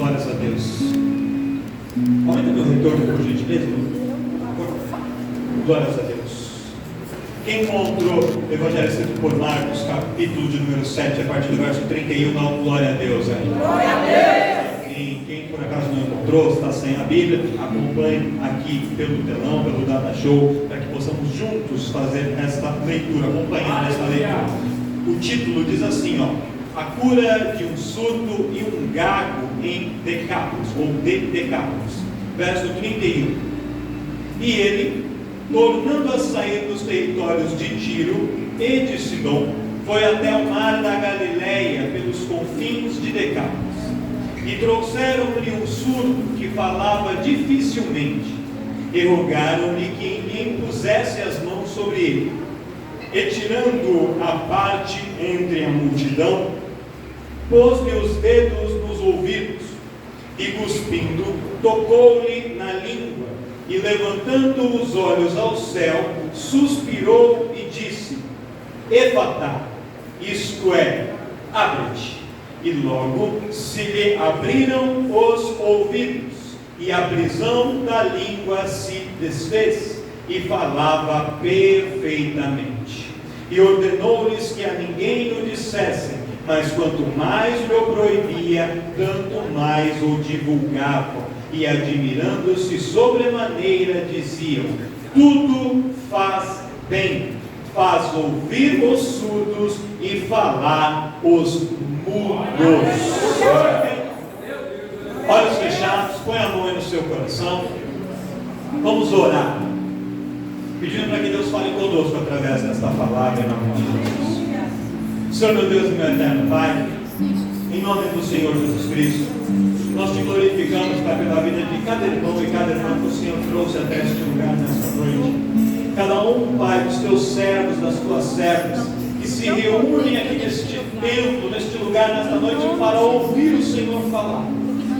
Glórias a Deus. Aumenta meu retorno, por gentileza. Glórias a Deus. Quem encontrou o Evangelho escrito por Marcos, capítulo de número 7, a partir do verso 31, dá um glória a Deus aí. Glória a Deus! Quem por acaso não encontrou, está sem a Bíblia, acompanhe aqui pelo telão, pelo Data Show, para que possamos juntos fazer esta leitura, acompanhar esta leitura. O título diz assim, a cura de um surdo e um gago em Decápolis, ou de Decápolis. Verso 31. E ele, tornando a sair dos territórios de Tiro e de Sidom, foi até o mar da Galileia, pelos confins de Decápolis. E trouxeram-lhe um surdo que falava dificilmente, e rogaram-lhe que lhe impusesse as mãos sobre ele. E tirando-o à parte entre a multidão, pôs-lhe os dedos nos ouvidos, e cuspindo, tocou-lhe na língua, e levantando os olhos ao céu, suspirou e disse: Efatá, isto é, abre-te. E logo se lhe abriram os ouvidos, e a prisão da língua se desfez, e falava perfeitamente. E ordenou-lhes que a ninguém o dissessem, mas quanto mais lhe proibia, tanto mais o divulgavam, e admirando-se sobremaneira diziam: tudo faz bem, faz ouvir os surdos e falar os mudos. Olhos fechados, põe a mão aí no seu coração. Vamos orar, pedindo para que Deus fale conosco através desta palavra em nome de Jesus. Senhor meu Deus e meu eterno Pai, em nome do Senhor Jesus Cristo, nós te glorificamos, Pai, pela vida de cada irmão e cada irmã que o Senhor trouxe até este lugar nesta noite. Cada um, Pai, dos teus servos, das tuas servas, que se reúnem aqui neste templo, neste lugar, nesta noite, para ouvir o Senhor falar,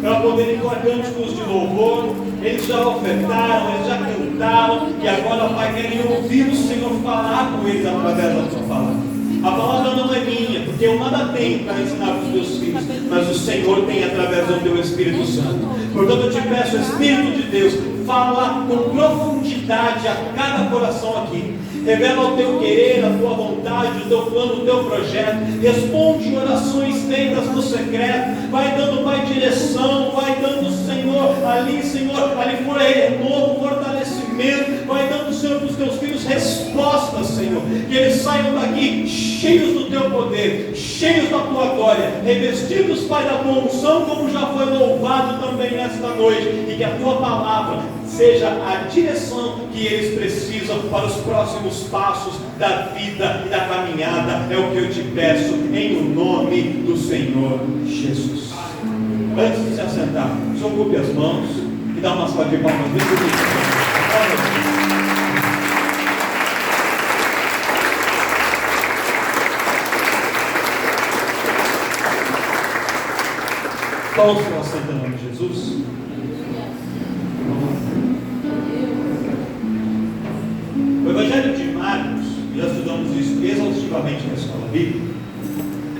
para poderem com cânticos de louvor. Eles já ofertaram, eles já cantaram, e agora, Pai, querem ouvir o Senhor falar com eles através da tua palavra. A palavra não é minha, porque eu nada tenho para ensinar para os teus filhos, mas o Senhor tem através do teu Espírito Santo. Portanto, eu te peço, Espírito de Deus, fala com profundidade a cada coração aqui. Revela o teu querer, a tua vontade, o teu plano, o teu projeto. Responde orações feitas no secreto. Vai dando, Pai, direção. Vai dando, Senhor, ali for renovo, fortalecimento. Vai dando, Senhor, para os teus filhos respostas, Senhor. Que eles saiam daqui cheios do teu poder, cheios da tua glória, revestidos, Pai, da tua unção, como já foi louvado também nesta noite. E que a tua palavra seja a direção que eles precisam para os próximos passos da vida e da caminhada. É o que eu te peço em o nome do Senhor Jesus. Antes de se assentar, desocupe as mãos e dá uma salva de palmas bem bonita. Todos estão assentando em nome de Jesus. O Evangelho de Marcos, já estudamos isso exaustivamente na escola bíblica,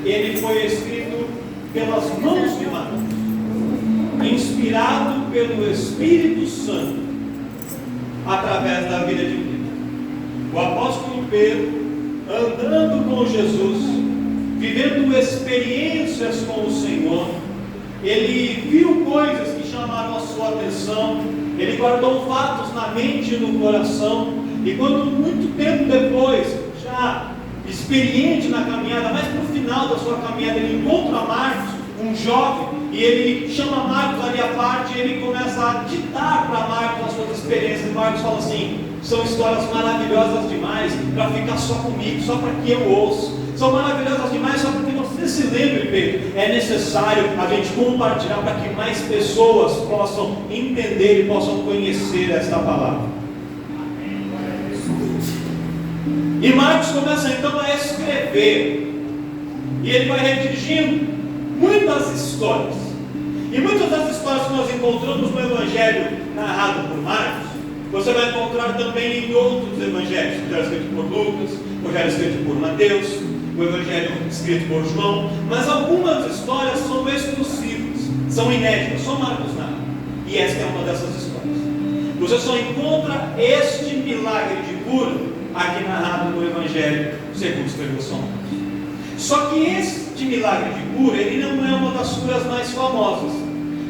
ele foi escrito pelas mãos de Marcos, inspirado pelo Espírito Santo, através da vida de Pedro. O apóstolo Pedro, andando com Jesus, vivendo experiências com o Senhor, ele viu coisas que chamaram a sua atenção, ele guardou fatos na mente e no coração. E quando muito tempo depois, já experiente na caminhada, mas no final da sua caminhada, ele encontra Marcos, um jovem, e ele chama Marcos ali à parte, e ele começa a ditar para Marcos as suas experiências. E Marcos fala assim: são histórias maravilhosas demais para ficar só comigo, só para que eu ouço. São maravilhosas demais só para que você se lembre, Pedro. É necessário a gente compartilhar para que mais pessoas possam entender e possam conhecer esta palavra. E Marcos começa então a escrever, e ele vai redigindo muitas histórias. E muitas das histórias que nós encontramos no Evangelho narrado por Marcos, você vai encontrar também em outros evangelhos. O Evangelho escrito por Lucas, o Evangelho escrito por Mateus, o Evangelho escrito por João. Mas algumas histórias são exclusivas, são inéditas, só Marcos narra. E esta é uma dessas histórias. Você só encontra este milagre de cura aqui narrado no Evangelho segundo escreveu São Marcos. Só que este milagre de cura, ele não é uma das curas mais famosas.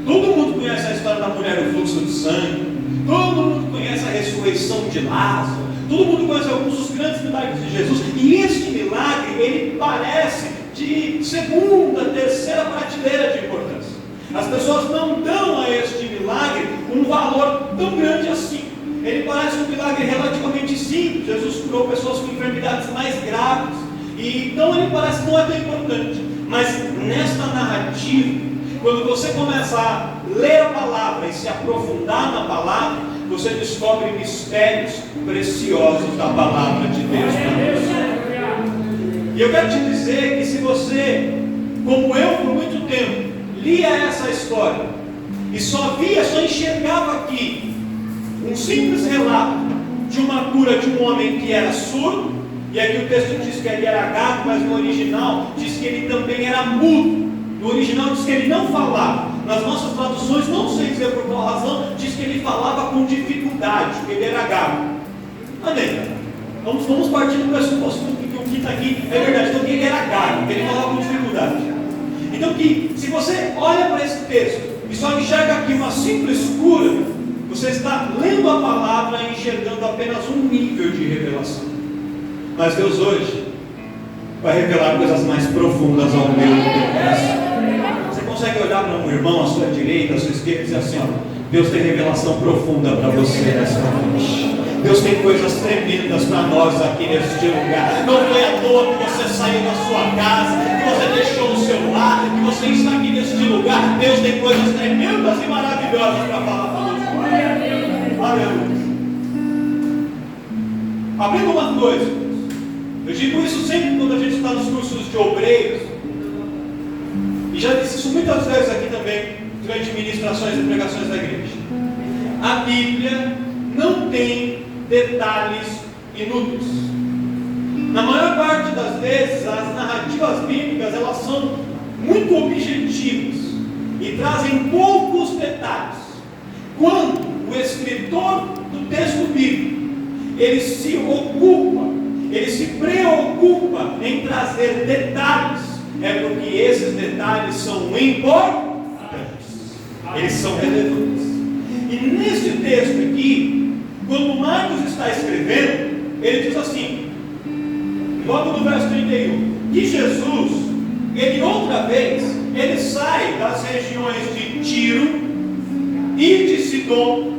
Todo mundo conhece a história da mulher do fluxo de sangue, todo mundo conhece a ressurreição de Lázaro, todo mundo conhece alguns dos grandes milagres de Jesus, e este milagre, ele parece de segunda, terceira prateleira de importância. As pessoas não dão a este milagre um valor tão grande assim. Ele parece um milagre relativamente simples. Jesus curou pessoas com enfermidades mais graves, e então ele parece não é tão importante. Mas nesta narrativa, quando você começa a ler a palavra e se aprofundar na palavra, você descobre mistérios preciosos da palavra de Deus para você. E eu quero te dizer que se você, como eu por muito tempo, lia essa história e só enxergava aqui um simples relato de uma cura de um homem que era surdo, e aqui o texto diz que ele era gago, mas no original diz que ele também era mudo. No original diz que ele não falava. Nas nossas traduções, não sei dizer por qual razão, diz que ele falava com dificuldade, que ele era gago. Amém? Vamos partir do pressuposto que o que está aqui é verdade. Então que ele era gago, que ele falava com dificuldade. Então que, se você olha para esse texto e só enxerga aqui uma simples cura, você está lendo a palavra e enxergando apenas um nível de revelação. Mas Deus hoje vai revelar coisas mais profundas ao meu coração. Você consegue olhar para um irmão à sua direita, à sua esquerda e dizer assim: ó, Deus tem revelação profunda para você nesta noite. Deus tem coisas tremendas para nós aqui neste lugar. Não foi à toa que você saiu da sua casa, que você deixou o seu lar, que você está aqui neste lugar. Deus tem coisas tremendas e maravilhosas para falar para você. Aleluia. Aprenda uma coisa. Eu digo isso sempre quando a gente está nos cursos de obreiros, e já disse isso muitas vezes aqui também, durante ministrações e pregações da igreja. A Bíblia não tem detalhes inúteis. Na maior parte das vezes, as narrativas bíblicas, elas são muito objetivas e trazem poucos detalhes. Quando o escritor do texto bíblico, ele se preocupa em trazer detalhes, é porque esses detalhes são importantes, eles são relevantes. E neste texto aqui, quando Marcos está escrevendo, ele diz assim, logo no verso 31, que Jesus, ele outra vez, ele sai das regiões de Tiro e de Sidom,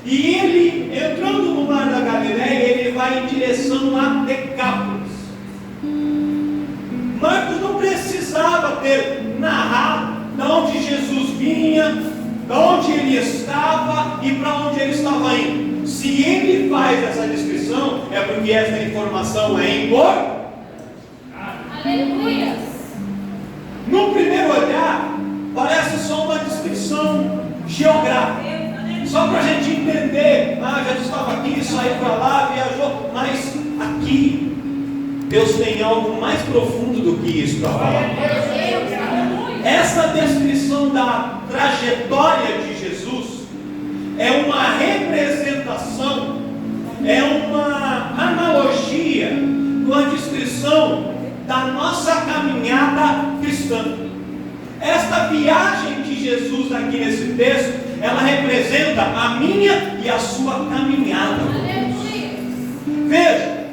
e ele, entrando no mar da Galileia, ele vai em direção a Decápolis. Marcos não precisava ter narrado de onde Jesus vinha, de onde ele estava e para onde ele estava indo. Se ele faz essa descrição, é porque essa informação é importante. Aleluia! No primeiro olhar, parece só uma descrição geográfica. Só para a gente entender, Jesus estava aqui, saiu para lá, viajou, mas aqui, Deus tem algo mais profundo do que isso para falar. Essa descrição da trajetória de Jesus é uma representação, é uma analogia com a descrição da nossa caminhada cristã. Esta viagem de Jesus aqui nesse texto, ela representa a minha e a sua caminhada. Veja,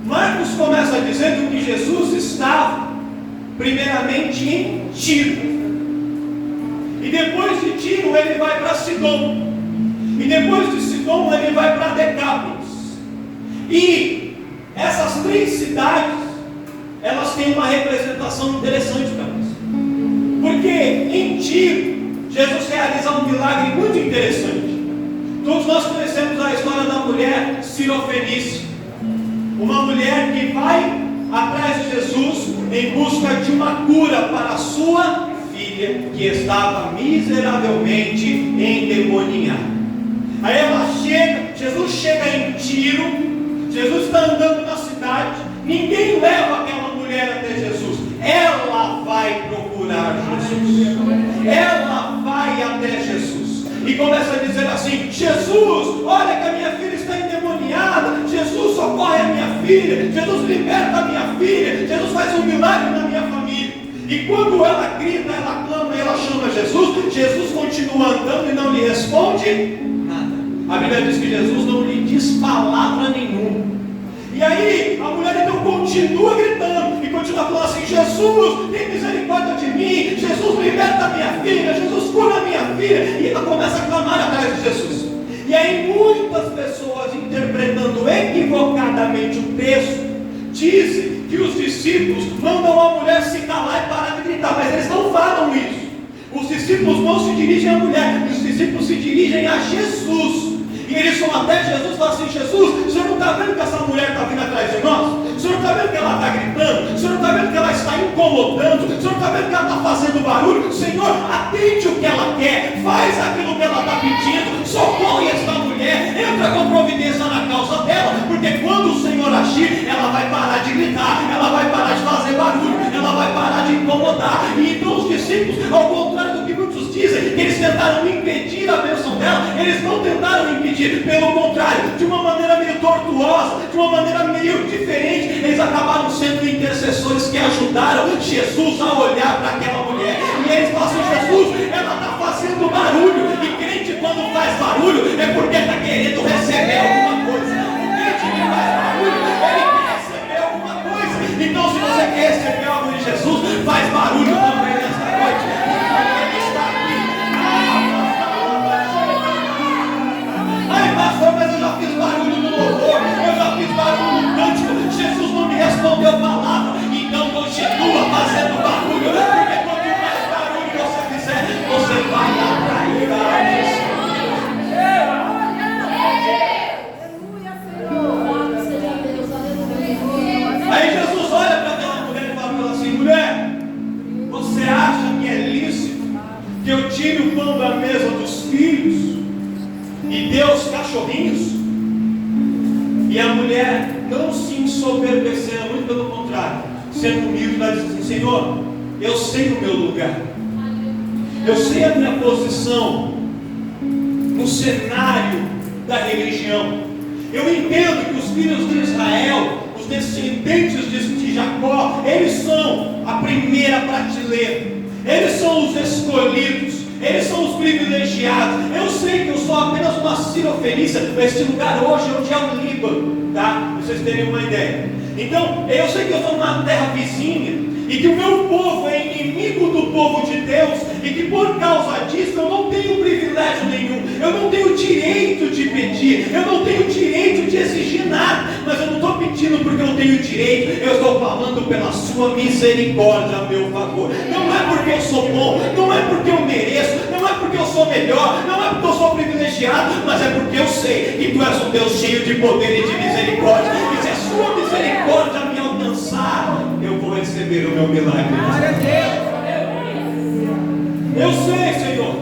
Marcos começa dizendo que Jesus estava primeiramente em Tiro, e depois de Tiro ele vai para Sidom, e depois de Sidom ele vai para Decápolis. E essas três cidades, elas têm uma representação interessante para nós, porque em Tiro Jesus realiza um milagre muito interessante. Todos nós conhecemos a história da mulher Sirofenícia, uma mulher que vai atrás de Jesus em busca de uma cura para a sua filha, que estava miseravelmente endemoniada. Aí ela chega, Jesus chega em Tiro, Jesus está andando na cidade, ninguém leva aquela mulher até Jesus, ela vai procurar Jesus, ela começa a dizer assim: Jesus, olha que a minha filha está endemoniada, Jesus, socorre a minha filha, Jesus, liberta a minha filha, Jesus, faz um milagre na minha família. E quando ela grita, ela clama, ela chama Jesus, Jesus continua andando e não lhe responde nada. A Bíblia diz que Jesus não lhe diz palavra nenhuma. E aí a mulher então continua gritando e continua falando assim: Jesus, tem misericórdia de mim, Jesus, liberta a minha filha, Jesus, cura a minha filha. E ela começa a clamar atrás de Jesus. E aí muitas pessoas, interpretando equivocadamente o texto, dizem que os discípulos mandam a mulher se calar e parar de gritar, mas eles não falam isso. Os discípulos não se dirigem à mulher, os discípulos se dirigem a Jesus. E eles vão até Jesus e falam assim: Jesus, o senhor não está vendo que essa mulher está vindo atrás de nós? O senhor não está vendo que ela está gritando? O senhor não está vendo que ela está incomodando? O senhor não está vendo que ela está fazendo barulho? Senhor, atende o que ela quer, faz aquilo que ela está pedindo, socorre esta mulher, entra com providência na causa dela, porque quando o Senhor agir, ela vai parar de gritar, ela vai parar de fazer barulho, ela vai parar de incomodar. E então os discípulos, ao contrário do que muitos dizem, que eles tentaram impedir a bênção dela, eles não tentaram impedir, pelo contrário, de uma maneira meio tortuosa, de uma maneira meio diferente, eles acabaram sendo intercessores que ajudaram Jesus a olhar para aquela mulher. E eles falam assim: Jesus, ela está fazendo barulho, e crente quando faz barulho é porque está querendo receber alguma coisa. O crente que faz barulho, ele quer receber alguma coisa. Então se você quer receber algo de Jesus, faz barulho também nesta noite, porque ele está aqui. Ai pastor, mas eu já fiz barulho no louvor, eu já fiz barulho no cântico, Jesus não me respondeu palavra. Então continua fazendo barulho, porque quanto mais barulho você fizer, você vai atrair a Jesus. Aí Jesus olha para aquela mulher e fala para ela assim: mulher, você acha que é lícito que eu tire o pão da mesa dos filhos e dê aos cachorrinhos? E a mulher não se ensoberbecendo, muito pelo contrário, sendo humilde, ela diz assim: Senhor, eu sei o meu lugar, eu sei a minha posição no cenário da religião. Eu entendo que os filhos de Israel, os descendentes de Jacó, eles são a primeira prateleira, eles são os escolhidos, eles são os privilegiados. Eu sei que eu sou apenas uma cirofenícia. Este lugar hoje é onde é o Líbano, tá? Pra vocês terem uma ideia. Então, eu sei que eu sou uma terra vizinha, e que o meu povo é inimigo do povo de Deus, e que por causa disso eu não tenho privilégio nenhum, eu não tenho direito de pedir, eu não tenho direito de exigir nada. Mas eu não estou pedindo porque eu tenho direito, eu estou falando pela sua misericórdia a meu favor. Não é porque eu sou bom, não é porque eu mereço, não é porque eu sou melhor, não é porque eu sou privilegiado, mas é porque eu sei que tu és um Deus cheio de poder e de misericórdia, e se a sua misericórdia me alcançar, eu vou receber o meu milagre. Eu sei, Senhor,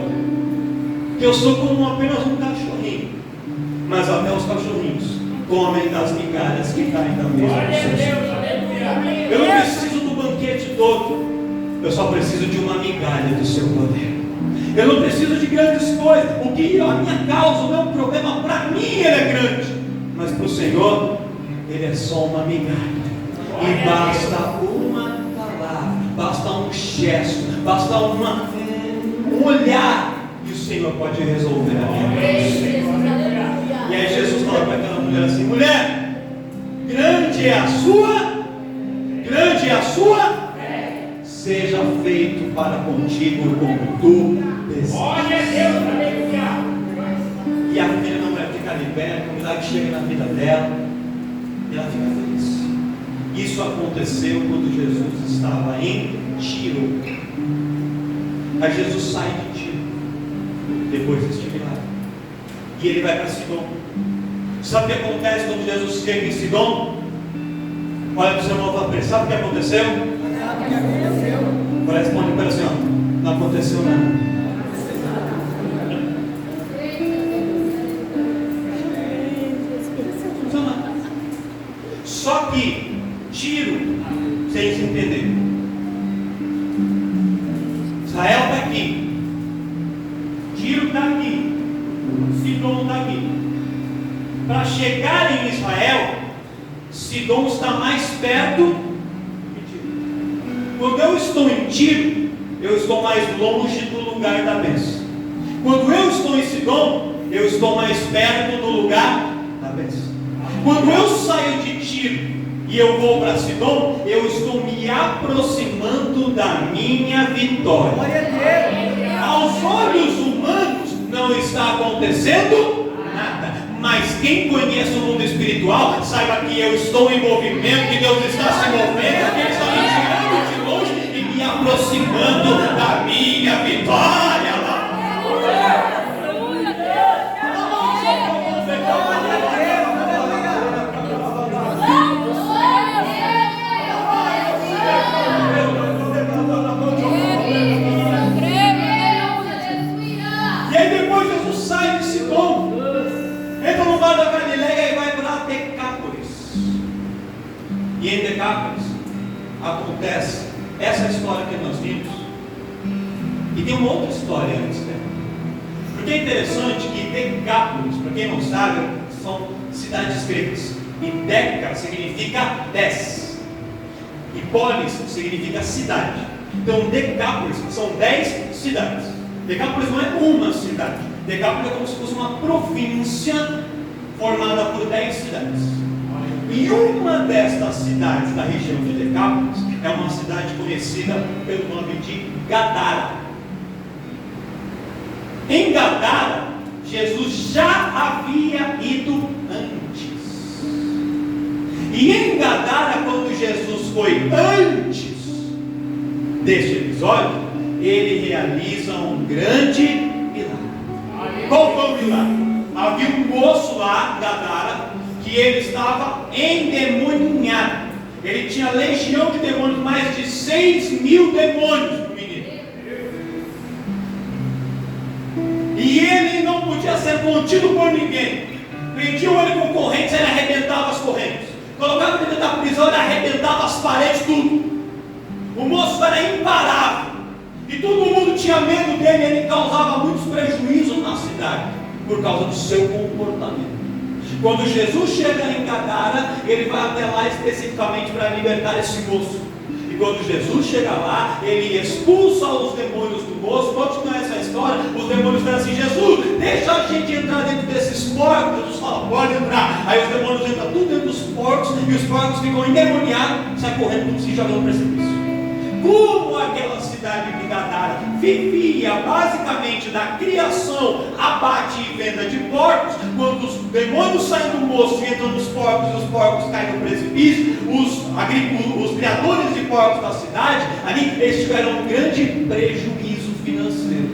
que eu sou como apenas um cachorrinho, mas até os cachorrinhos comem das migalhas que caem da mesa dos seus filhos. Eu não preciso do banquete todo, eu só preciso de uma migalha do seu poder. Eu não preciso de grandes coisas. O que a minha causa, o meu problema, para mim ele é grande, mas para o Senhor ele é só uma migalha. E basta uma palavra, basta um gesto, basta um olhar, e o Senhor pode resolver a minha causa. E aí Jesus fala para aquela mulher assim: mulher, grande é a sua, seja feito para contigo como tu desejas. E a filha da mulher fica liberta, o milagre chega na vida dela, e ela fica feliz. Isso aconteceu quando Jesus estava em Tiro. Aí Jesus sai de Tiro, depois deste milagre, e ele vai para Sidom. Sabe o que acontece quando Jesus chega em Sidom? Olha para o seu irmão e fala: sabe o que aconteceu? Agora responde para ele assim: ó, não aconteceu nada. Só que Tiro, vocês entenderam, Israel está aqui, Tiro está aqui, Sidom está aqui. Para chegar em Israel, Sidom está mais perto de Tiro. Quando eu estou em Tiro, eu estou mais longe do lugar da bênção. Quando eu estou em Sidom, eu estou mais perto do lugar da bênção. Quando eu saio de Tiro e eu vou para Sidom, eu estou me aproximando da minha vitória. Aos olhos humanos não está acontecendo nada, mas quem conhece o mundo espiritual saiba que eu estou em movimento, que Deus está se movendo, que Ele está me tirando de longe e me aproximando da minha vitória. E aí depois Jesus sai de Sidom, entra no mar da Galileia e vai para Decápolis. E em Decápolis acontece essa história que nós vimos. E tem uma outra história antes dela. Porque é interessante que Decápolis, para quem não sabe, são cidades gregas. E Deca significa 10. E Polis significa cidade. Então Decápolis são 10 cidades. Decápolis não é uma cidade. Decápolis é como se fosse uma província formada por 10 cidades. E uma destas cidades da região de Decápolis é uma cidade conhecida pelo nome de Gadara. Em Gadara, Jesus já havia ido antes. E em Gadara, quando Jesus foi antes deste episódio, ele realiza um grande milagre. Qual foi o milagre? Havia um moço lá em Gadara que ele estava endemoniado. Ele tinha legião de demônios, mais de 6.000 demônios no menino. E ele não podia ser contido por ninguém. Prendiam ele com correntes, ele arrebentava as correntes. Colocava ele dentro da prisão, ele arrebentava as paredes, tudo. O moço era imparável. E todo mundo tinha medo dele. Ele causava muitos prejuízos na cidade por causa do seu comportamento. Quando Jesus chega em Gadara, ele vai até lá especificamente para libertar esse moço. E quando Jesus chega lá, ele expulsa os demônios do moço. Todos conhecem a história. Os demônios falam assim: Jesus, deixa a gente entrar dentro desses porcos. Jesus fala: pode entrar. Aí os demônios entram tudo dentro dos porcos, e os porcos ficam endemoniados, saem correndo, tudo se jogando no precipício. Como aquela cidade de Gadara vivia basicamente da criação, abate e venda de porcos, quando os demônios saem do moço e entram nos porcos, e os porcos caem no precipício, os criadores de porcos da cidade, ali eles tiveram um grande prejuízo financeiro.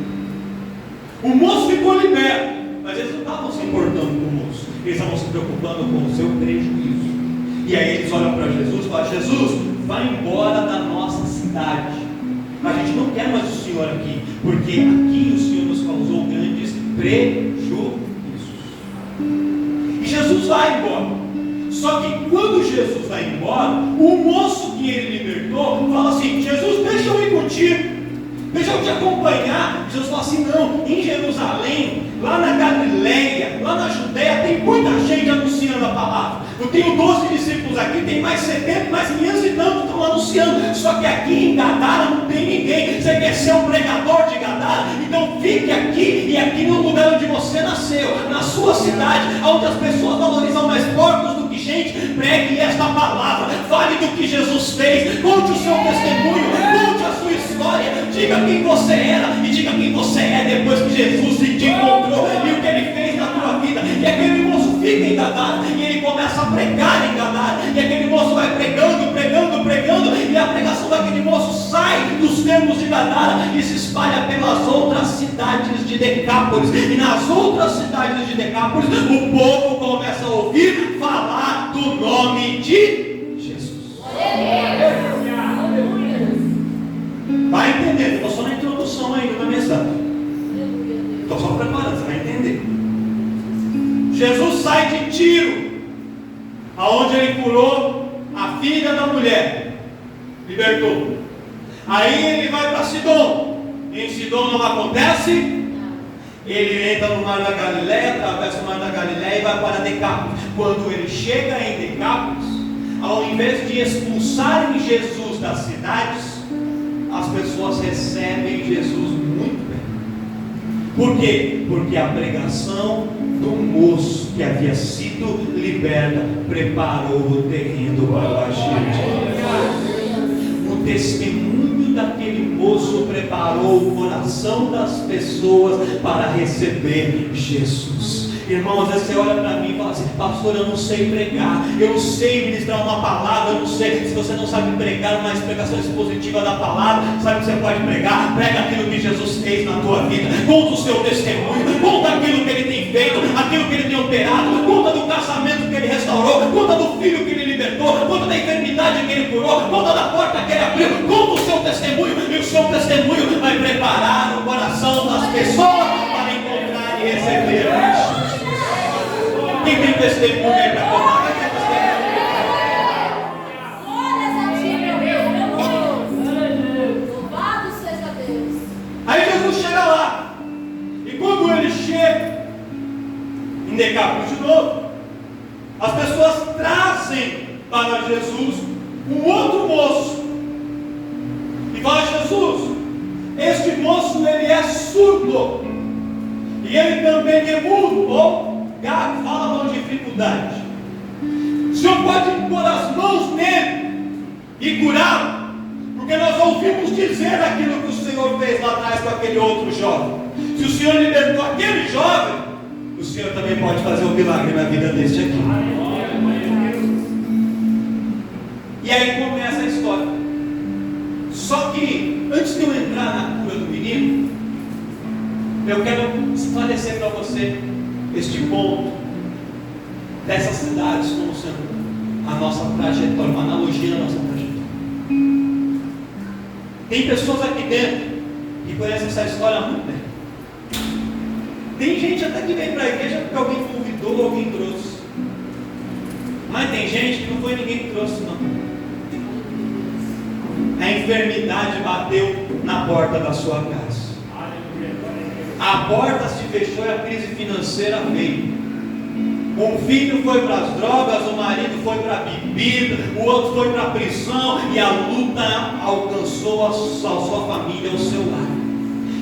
O moço ficou liberto, mas eles não estavam se importando com o moço, eles estavam se preocupando com o seu prejuízo. E aí eles olham para Jesus e falam: Jesus, vai embora da nossa cidade. A gente não quer mais o Senhor aqui, porque aqui o Senhor nos causou grandes prejuízos. E Jesus vai embora. Só que quando Jesus vai embora, o moço que ele libertou fala assim: Jesus, deixa eu ir contigo, deixa eu te acompanhar. Jesus fala assim: não, em Jerusalém, lá na Galileia, lá na Judéia, tem muita gente anunciando a palavra. Eu tenho 12 discípulos aqui, tem mais 70, mais 500 e tantos estão anunciando. Só que aqui em Gadara não tem ninguém. Você quer ser um pregador de Gadara? Então fique aqui, e aqui no lugar onde você nasceu, na sua cidade, onde as pessoas valorizam mais porcos do que gente, pregue esta palavra, fale do que Jesus fez, conte o seu testemunho, conte a sua história, diga quem você era e diga quem você é depois que Jesus te encontrou e o que ele fez na tua vida. E aquele moço fica em Gadara e ele começa a pregar em Gadara, e aquele moço vai pregando, pregando, pregando, e a pregação daquele moço sai dos termos de Gadara e se espalha pelas outras cidades de Decápolis. E nas outras cidades de Decápolis o povo começa a ouvir falar do nome de Jesus. Vai entender, estou só na introdução ainda da mensagem. Estou só preparando, você vai entender. Jesus sai de Tiro, aonde ele curou a filha da mulher, libertou. Aí ele vai para Sidom. Em Sidom não acontece Ele entra no mar da Galileia, atravessa o mar da Galileia e vai para Decápolis. Quando ele chega em Decápolis, ao invés de expulsarem Jesus das cidades, as pessoas recebem Jesus muito bem. Por quê? Porque a pregação do moço que havia sido liberta preparou o terreno para o agir de Deus. O testemunho daquele moço preparou o coração das pessoas para receber Jesus. Irmão, às vezes você olha para mim e fala assim: pastor, eu não sei pregar, eu não sei ministrar uma palavra, eu não sei. Se você não sabe pregar uma explicação expositiva da palavra, sabe que você pode pregar? Prega aquilo que Jesus fez na tua vida, conta o seu testemunho, conta aquilo que ele tem feito, aquilo que ele tem operado, conta do casamento que ele restaurou, conta do filho que ele libertou, conta da enfermidade que ele curou, conta da porta que ele abriu, conta o seu testemunho, e o seu testemunho vai preparar o coração das pessoas para encontrar e receber Jesus. Quem tem testemunho aí para contar? Quem tem testemunho? Louvado seja Deus. Aí Jesus chega lá. E quando ele chega em Decápolis de novo, as pessoas trazem para Jesus um outro moço. E fala: Jesus, este moço ele é surdo. E ele também é mudo, ou gago, fala com dificuldade. O Senhor pode pôr as mãos nele e curá-lo, porque nós ouvimos dizer aquilo que o Senhor fez lá atrás com aquele outro jovem. Se o Senhor libertou aquele jovem, o Senhor também pode fazer um milagre na vida deste aqui. E aí começa a história. Só que antes de eu entrar na cura do menino, eu quero esclarecer para você este ponto dessas cidades como sendo a nossa trajetória, uma analogia da nossa trajetória. Tem pessoas aqui dentro que conhecem essa história há muito tempo. Tem gente até que vem para a igreja porque alguém convidou ou alguém trouxe. Mas tem gente que não foi ninguém que trouxe, não. A enfermidade bateu na porta da sua casa. A porta se fechou e a crise financeira veio. Um filho foi para as drogas, o marido foi para a bebida, o outro foi para a prisão, e a luta alcançou a sua família, o seu lar.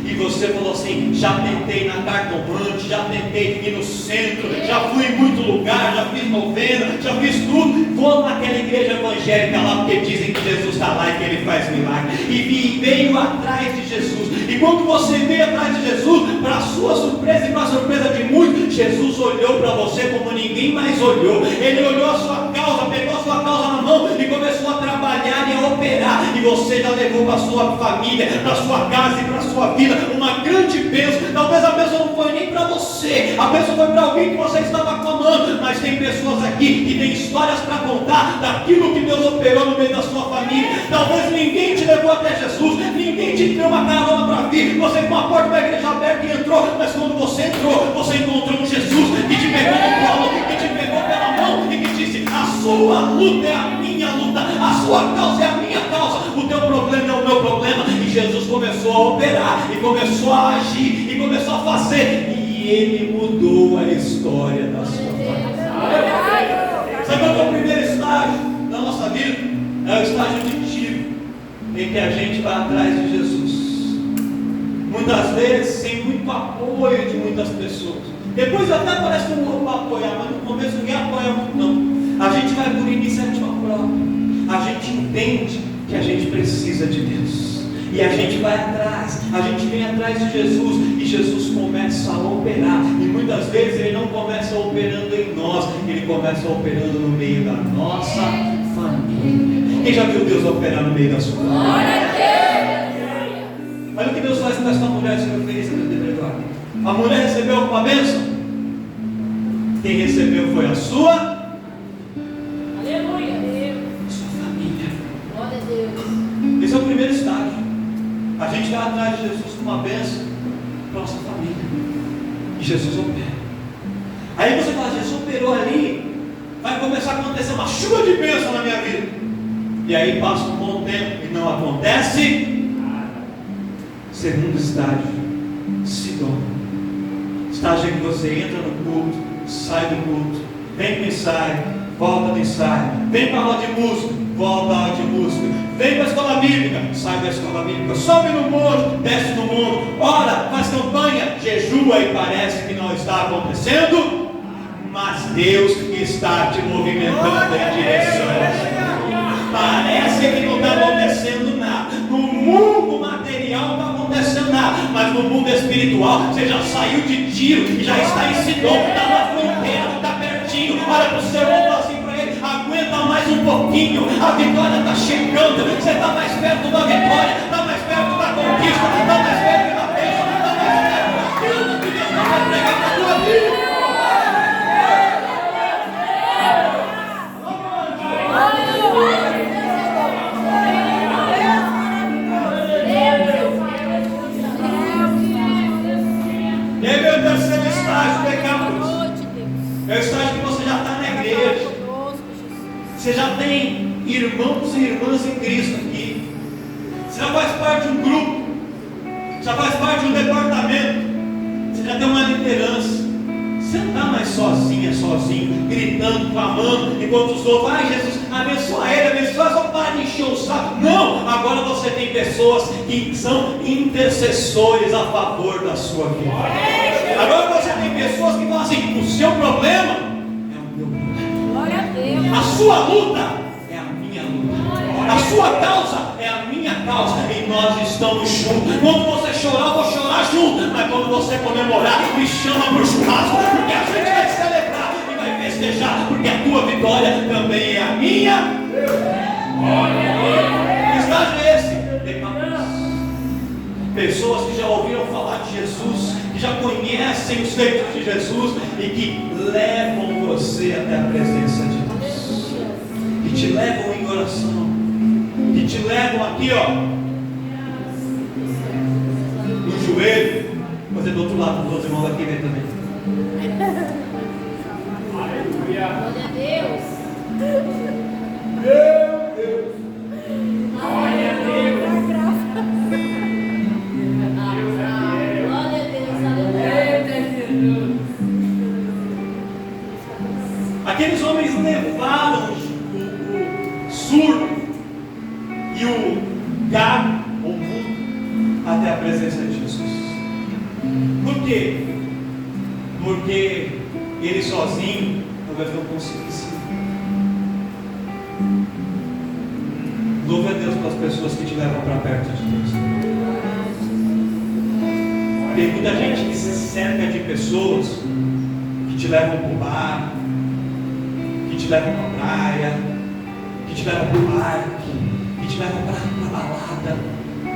E você falou assim: já tentei na cartomante, já tentei ir no centro, já fui em muito lugar, já fiz novena, já fiz tudo. Vou naquela igreja evangélica lá, porque dizem que Jesus está lá e que ele faz milagre. E veio atrás de Jesus. E quando você veio atrás de Jesus, para a sua surpresa e para a surpresa de muitos, Jesus olhou para você como ninguém mais olhou. Ele olhou a sua causa, pegou a sua causa na mão e começou a trabalhar e a operar. E você já levou para a sua família, para a sua casa e para a sua vida uma grande bênção. Talvez a bênção não foi nem para você, a bênção foi para alguém que você estava clamando. Mas tem pessoas aqui que têm histórias para contar daquilo que Deus operou no meio da sua família. Talvez ninguém te levou até Jesus, ninguém te deu uma carona para vir, você com a porta da igreja aberta e entrou. Mas quando você entrou, você encontrou um Jesus que te pegou no colo, que te pegou pela mão e que disse: a sua luta é a minha luta, a sua causa é a minha causa, o teu problema é o meu problema. E Jesus começou a operar, e começou a agir, e começou a fazer, e ele mudou a história da sua família. Sabe qual é o primeiro estágio da nossa vida? É o estágio de tiro, em que a gente vai atrás de Jesus. Muitas vezes sem muito apoio de muitas pessoas. Depois até parece que um grupo apoia, mas no começo ninguém apoia muito não. A gente vai por iniciativa própria. A gente entende que a gente precisa de Deus. E a gente vai atrás, a gente vem atrás de Jesus, e Jesus começa a operar. E muitas vezes ele não começa operando em nós, ele começa operando no meio da nossa família. Quem já viu Deus operar no meio da sua família? Olha o que Deus faz com essa mulher de referência do Eduardo. A mulher recebeu uma bênção. Quem recebeu foi a sua. Aleluia. Sua família. Glória a Deus. Esse é o primeiro estágio. A gente vai atrás de Jesus com uma bênção para a nossa família. E Jesus opera. Aí você fala: Jesus operou ali, vai começar a acontecer uma chuva de bênção na minha vida. E aí passa um bom tempo e não acontece. Segundo estágio, Sidom. Estágio é que você entra no culto, sai do culto, vem para o ensaio, volta do ensaio, vem para a aula de música, volta à aula de música, vem para a escola bíblica, sai da escola bíblica, sobe no monte, desce no monte, ora, faz campanha, jejua e parece que não está acontecendo, mas Deus está te movimentando em direção. Parece que não está acontecendo nada. No mundo material não está acontecendo nada, mas no mundo espiritual você já saiu de Tiro e já está em Sidom, está na fronteira, está pertinho. Olha para o seu irmão e fala assim para ele: aguenta mais um pouquinho, a vitória está chegando. Você está mais perto da vitória, está mais perto da conquista, está mais perto da bênção, está mais perto daquilo que Deus vai entregar na tua vida. E aí, meu terceiro estágio, pecados. É o estágio que você já está na igreja. Você já tem irmãos e irmãs em Cristo aqui. Você já faz parte de um grupo. Já faz parte de um departamento. Você já tem uma liderança. Você não está mais sozinha, sozinho, gritando, clamando, enquanto os outros, ai Jesus, abençoa ele, abençoa, só para de encher o saco. Não, agora você tem pessoas que são intercessores a favor da sua vida. Agora você tem pessoas que falam assim: o seu problema é o meu problema. Glória a Deus. A sua luta é a minha luta. A sua causa é a minha causa. E nós estamos juntos. Quando você chorar, eu vou chorar junto. Mas quando você comemorar, me chama para o churrasco, porque a gente vai celebrar e vai festejar, porque a tua vitória também é a minha. Que estágio é esse? Pessoas que já ouviram falar de Jesus, que já conhecem os feitos de Jesus e que levam você até a presença de Deus, que te levam em oração, que te levam aqui, ó, no joelho. Vou fazer do outro lado, dos outros irmãos aqui vem também. Glória a Deus. Meu Deus. Glória a Deus. Aqueles homens levaram o surdo e o gago, ou mudo, até a presença de Jesus. Por quê? Porque ele sozinho talvez não conseguisse. Louve a Deus pelas pessoas que te levam para perto de Deus. Tem muita gente que se cerca de pessoas que te levam para o bar, que te levam para a praia, que te levam para o parque, que te levam para a balada.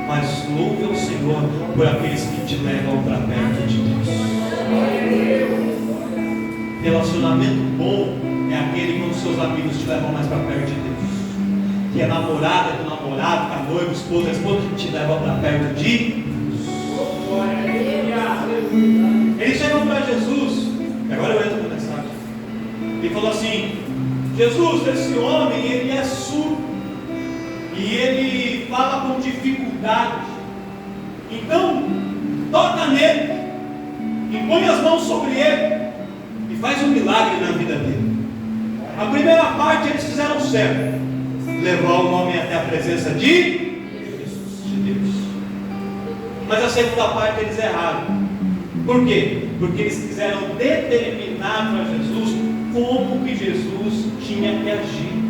Mas louve ao Senhor por aqueles que te levam para perto de Deus. Relacionamento bom é aquele quando seus amigos te levam mais para perto de Deus. Que é namorada do namorado, que é noivo, esposa, esposa, te leva para perto de Deus. Eles chegam para Jesus, e agora eu entro na mensagem. Ele falou assim: Jesus, esse homem, ele é surdo, e ele fala com dificuldade. Então, toca nele, impõe as mãos sobre ele, e faz um milagre na vida dele. A primeira parte eles fizeram certo, levar o homem até a presença de Deus. Mas a segunda parte eles erraram. Por quê? Porque eles quiseram determinar para Jesus como que Jesus tinha que agir,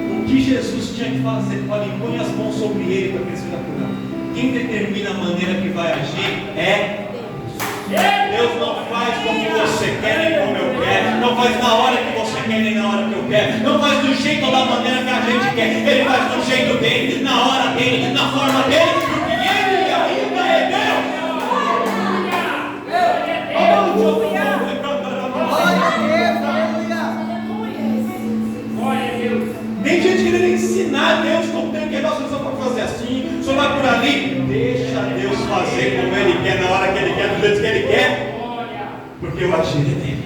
o que Jesus tinha que fazer. Olha, põe as mãos sobre ele para que ele seja curado. Quem determina a maneira que vai agir é Deus. Não faz como você quer nem como eu quero, não faz na hora que você quer nem na hora que eu quero, não faz do jeito ou da maneira que a gente quer. Ele faz do jeito dele, na hora dele, na forma dele, porque ele ainda é Deus. Tem gente querendo ensinar Deus como tem que fazer, só para fazer assim, só vai por ali. Deixa Deus fazer como Ele quer, na hora que Ele quer, do jeito que Ele quer, porque o agir é dele.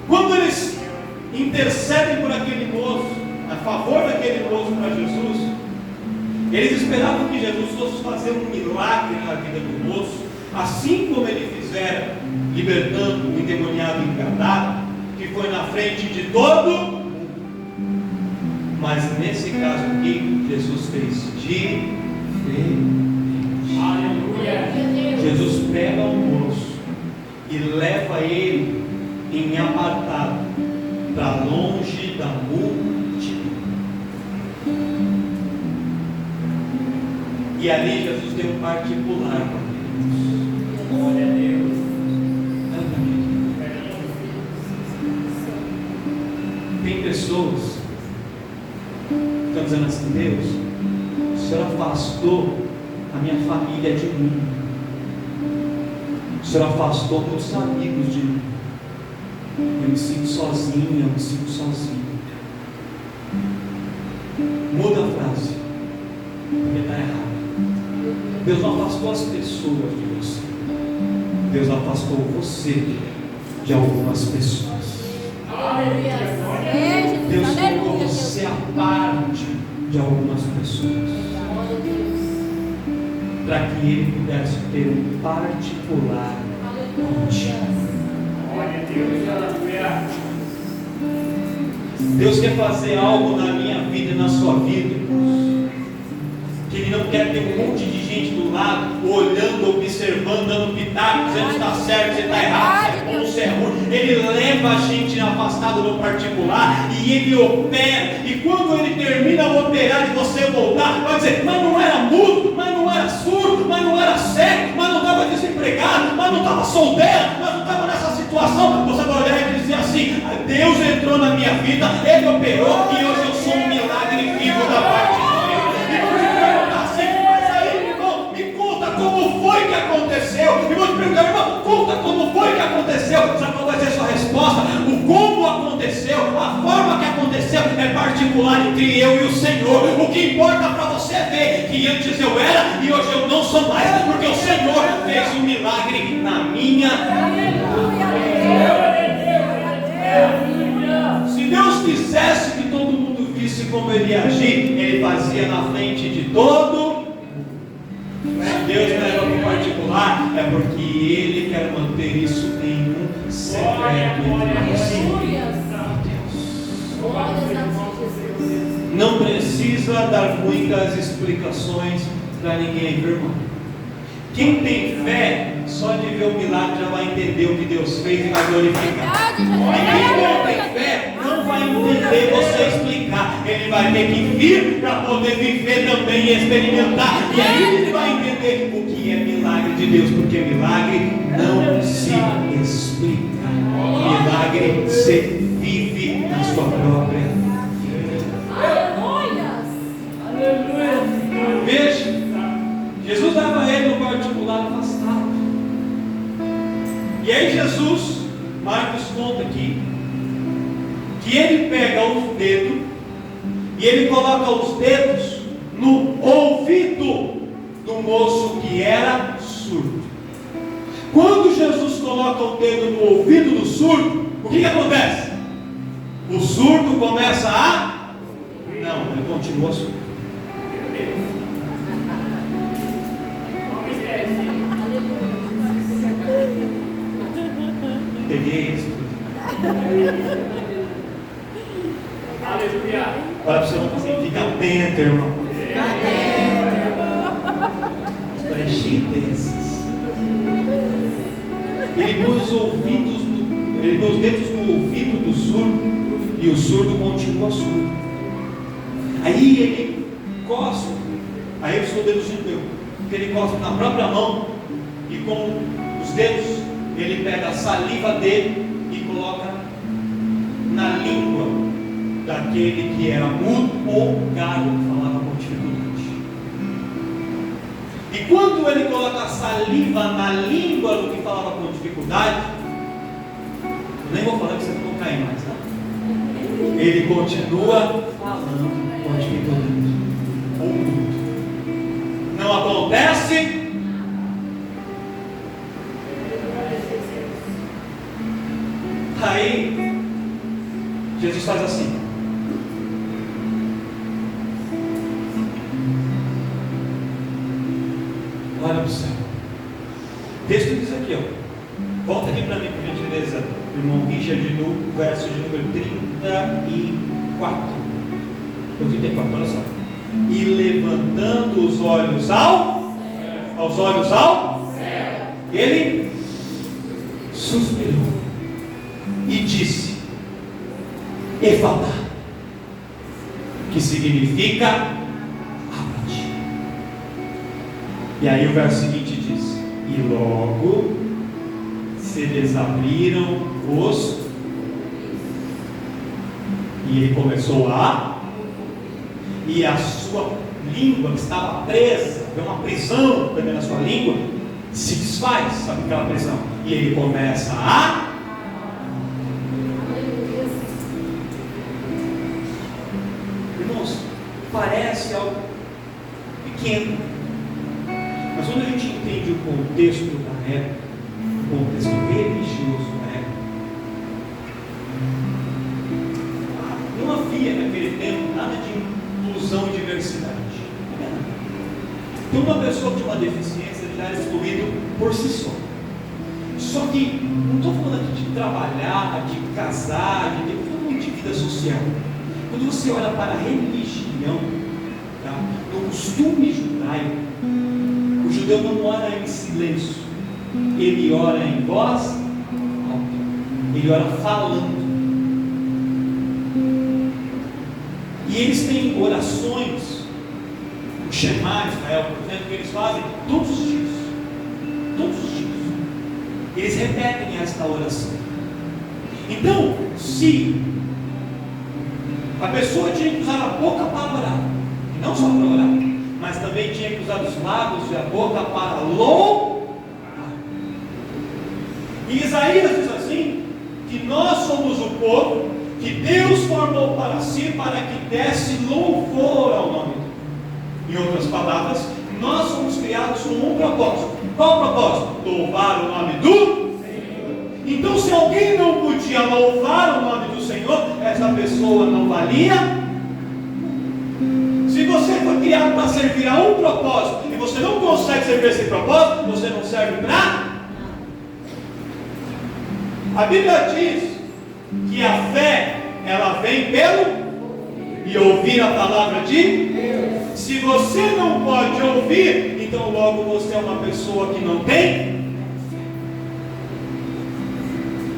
Quando eles intercedem por aquele moço, a favor daquele moço para Jesus, Eles esperavam que Jesus fosse fazer um milagre na vida do moço, assim como ele fizera, libertando o endemoniado em Gadara, que foi na frente de todo mundo. Mas nesse caso aqui, Jesus fez diferente. Aleluia. Jesus pega o moço e leva ele em apartado, para longe da multidão. E ali Jesus deu um particular com ele. Glória a Deus. Tem pessoas que estão dizendo assim: Deus, o Senhor afastou a minha família de mim, o Senhor afastou muitos amigos de mim, eu me sinto sozinho, eu me sinto sozinho. Muda a frase, porque está errado. Deus não afastou as pessoas de você, Deus afastou você de algumas pessoas. Deus colocou você à parte de algumas pessoas, para que Ele pudesse ter um particular contigo. Glória a Deus. Aleluia. Deus quer fazer algo na minha vida e na sua vida, que Ele não quer ter um monte de gente do lado, olhando, observando, dando pitaco, dizendo se está certo, se está errado, se é bom, se é ruim. Ele leva a gente afastado no particular e Ele opera. E quando Ele termina o operar e você voltar, vai dizer: mas não era mudo, mas não era surdo, mas não era cego, mas não estava desempregado, mas não estava solteiro, mas não estava nessa situação. Você vai olhar e dizer assim: Deus entrou na minha vida, Ele operou e hoje eu sou um milagre vivo da parte de Deus. E vou te perguntar assim: mas aí, irmão, me conta como foi que aconteceu. E vou te perguntar: irmão, conta como foi que aconteceu. Sabe qual vai ser a sua resposta? O como aconteceu, a forma que aconteceu é particular entre eu e o Senhor. O que importa para você é ver que antes eu era e hoje eu não sou mais, porque o Senhor fez um milagre na minha vida. Se Deus quisesse que todo mundo visse como Ele ia agir, Ele fazia na frente de todo. Se Deus leva para o particular, é porque Ele quer manter isso em um secreto entre você e Deus. Não precisa dar muitas explicações para ninguém, viu, irmão? Quem tem fé, só de ver o milagre já vai entender o que Deus fez e vai glorificar. E quem não tem fé, não vai entender você explicar. Ele vai ter que vir para poder viver também e experimentar. E aí ele vai entender o que é milagre de Deus, porque milagre não se explica. Milagre se vive na sua própria vida. Veja, Jesus dava ele no particular afastado. E aí Jesus, Marcos conta aqui, que ele pega os dedos e ele coloca os dedos no ouvido do moço que era surdo. Quando Jesus coloca o dedo no ouvido do surdo, o que acontece? O surdo começa a... Não, ele continua surdo. Peguei isso. Aleluia. Olha para você não assim, fica atento, irmão. História cheia desses. Ele pôs os ouvidos, ele pôs os dedos no ouvido do surdo e o surdo continua surdo. Aí ele coça, aí o seu dedo judeu, que ele coça na própria mão e com os dedos ele pega a saliva dele e coloca na língua daquele que era mudo ou gago, que falava com dificuldade. E quando ele coloca a saliva na língua do que falava com dificuldade, eu nem vou falar que você não vai cair mais, tá? Ele continua falando com dificuldade. Ou mudo. Não acontece. Aí Jesus faz assim. olha para o céu. O texto diz aqui, volta aqui para mim, por gentileza, irmão Richard, no verso de número 34. Ou 34, olha só. E levantando os olhos aos olhos ao céu, ele suspirou e disse: Efatá, que significa abra-te. E aí o verso seguinte diz: e logo se lhes abriram os, e ele começou e a sua língua que estava presa, tem uma prisão também na sua língua, se desfaz, sabe aquela prisão? E ele começa Irmãos, parece algo pequeno, mas quando a gente entende o contexto da época, o contexto religioso da época, não havia naquele tempo nada de inclusão e diversidade. Então uma pessoa que tinha uma deficiência já era excluído por si só. Só que não estou falando aqui de trabalhar, de casar, de vida social. Quando você olha para a religião, tá? No costume judaico, o judeu não ora em silêncio, ele ora em voz alta, ele ora falando. E eles têm orações, o Shema Israel, por exemplo, que eles fazem todos os dias. Todos os dias. Eles repetem esta oração. Então, se a pessoa tinha que usar a boca para orar, e não só para orar, mas também tinha que usar os lábios e a boca para louvar. E Isaías diz assim, que nós somos o povo que Deus formou para si, para que desse louvor ao nome dele. Em outras palavras, nós somos criados com um propósito. Qual o propósito? Louvar o nome do Senhor. Então, se alguém não podia louvar o nome do Senhor, essa pessoa não valia. Se você foi criado para servir a um propósito e você não consegue servir esse propósito, você não serve para nada. A Bíblia diz que a fé, ela vem pelo e ouvir a palavra de Deus. Se você não pode ouvir, então logo você é uma pessoa que não tem.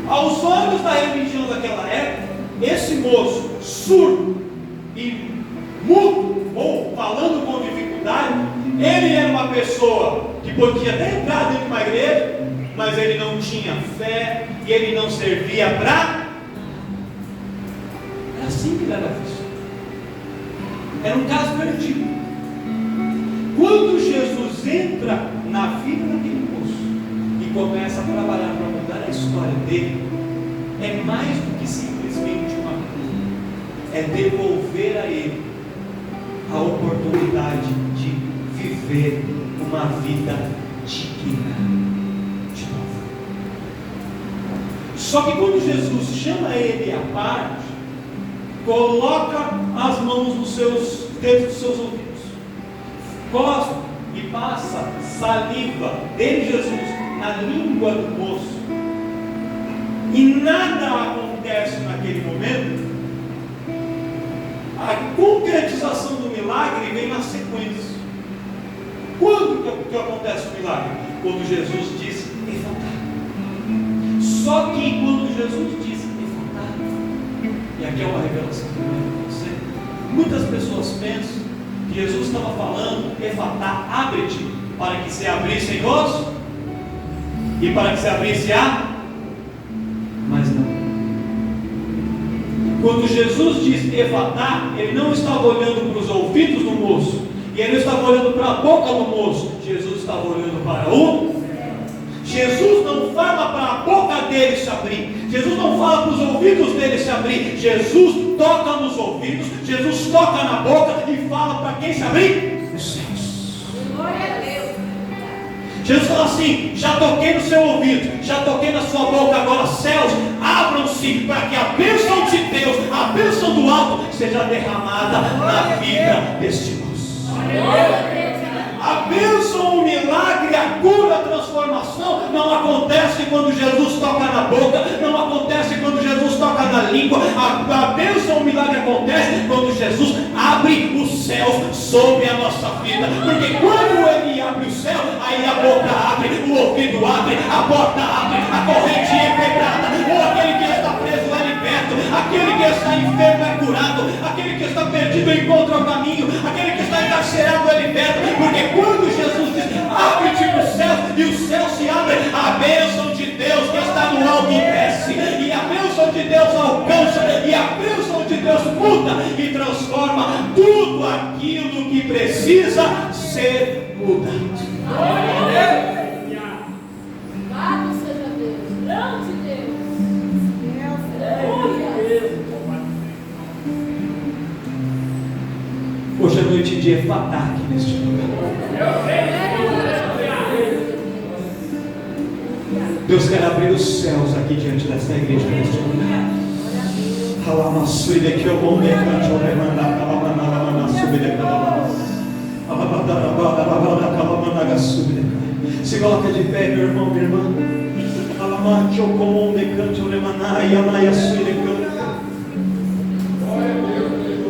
Aos olhos da religião daquela época, esse moço surdo e mudo, ou falando com dificuldade, ele era uma pessoa que podia até entrar dentro de uma igreja, mas ele não tinha fé e ele não servia para. Era assim que ele era visto. Era um caso perdido. Quando Jesus entra na vida daquele moço e começa a trabalhar para mudar a história dele, é mais do que simplesmente uma cura, é devolver a ele a oportunidade de viver uma vida digna de novo. Só que quando Jesus chama ele à parte, coloca as mãos nos seus dedos dos seus ouvidos, cospe e passa saliva de Jesus na língua do moço, e nada acontece naquele momento, a concretização do milagre vem na sequência. Quando que acontece o milagre? Quando Jesus diz Efatá. Só que quando Jesus diz Efatá, e aqui é uma revelação que eu quero para você, muitas pessoas pensam que Jesus estava falando Efatá, abre-te, para que se abrissem os e para que se abrisse mas não. Quando Jesus diz Efatá, ele não estava olhando para os ouvidos do moço, e ele não estava olhando para a boca do moço. Jesus estava olhando para o Jesus não fala para a boca dele se abrir, Jesus não fala para os ouvidos dele se abrir, Jesus toca nos ouvidos, Jesus toca na boca e fala para quem se abrir? Os céus. Glória a Deus. Jesus fala assim: já toquei no seu ouvido, já toquei na sua boca, agora céus, abram-se para que a bênção de Deus, a bênção do alto, seja derramada na vida deste moço. A bênção, o milagre não acontece quando Jesus toca na boca, não acontece quando Jesus toca na língua. A bênção, o milagre acontece quando Jesus abre os céus sobre a nossa vida, porque quando Ele abre o céu, aí a boca abre, o ouvido abre, a porta abre, a corrente é quebrada, ou aquele que está preso é liberto, aquele que está enfermo é curado, aquele que está perdido encontra o caminho, aquele que está encarcerado é liberto, porque quando Jesus diz, abre-te os céus, e os céus se abrem, a bênção de Deus que está no alto desce, e a bênção de Deus alcança, e a bênção de Deus muda e transforma tudo aquilo que precisa ser mudado. Louvado seja Deus, grande Deus. Hoje é noite de Efatá aqui neste lugar. Deus quer abrir os céus aqui diante desta igreja neste lugar. Se coloca de pé, meu irmão, minha irmã.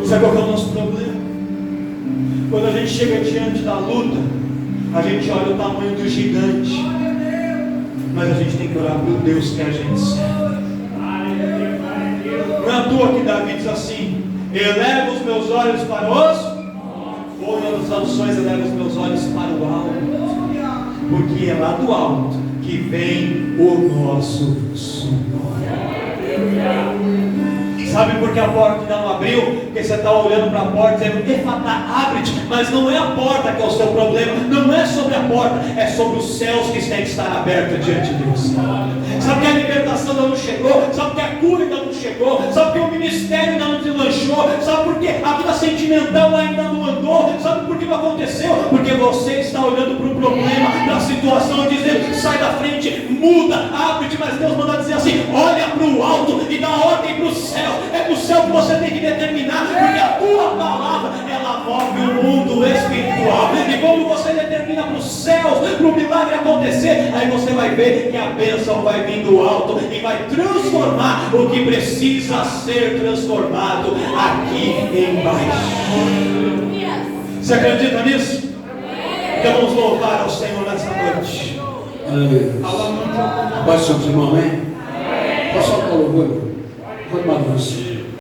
Sabe qual é o nosso problema? Quando a gente chega diante da luta, a gente olha o tamanho do gigante, mas a gente tem que orar para o Deus que a gente serve. Não é à toa que Davi diz assim: eleva os meus olhos para os, ou nas traduções, eleva os meus olhos para o alto, porque é lá do alto que vem o nosso socorro. Sabe por que a porta ainda não abriu? Porque você está olhando para a porta dizendo, Efatá, abre-te. Mas não é a porta que é o seu problema, não é sobre a porta, é sobre os céus que têm que estar abertos diante de você. Sabe que a libertação ainda não chegou? Sabe que a cura ainda não chegou? Sabe que o ministério ainda não deslanchou? Sabe por que a vida sentimental ainda não andou? Sabe por que não aconteceu? Porque você está olhando para o problema, para a situação, dizendo, sai da frente, muda, abre-te. Mas Deus manda dizer assim, olha para o alto e dá ordem para o céu. É do céu que você tem que determinar, porque a tua palavra, ela move o mundo espiritual. E quando você determina para os céus, para o milagre acontecer, aí você vai ver que a bênção vai vir do alto e vai transformar o que precisa ser transformado aqui embaixo. Você acredita nisso? Então vamos louvar ao Senhor nessa noite. Aleluia. Baixe os irmãos, amém? Posso só colocar? Vamos lá,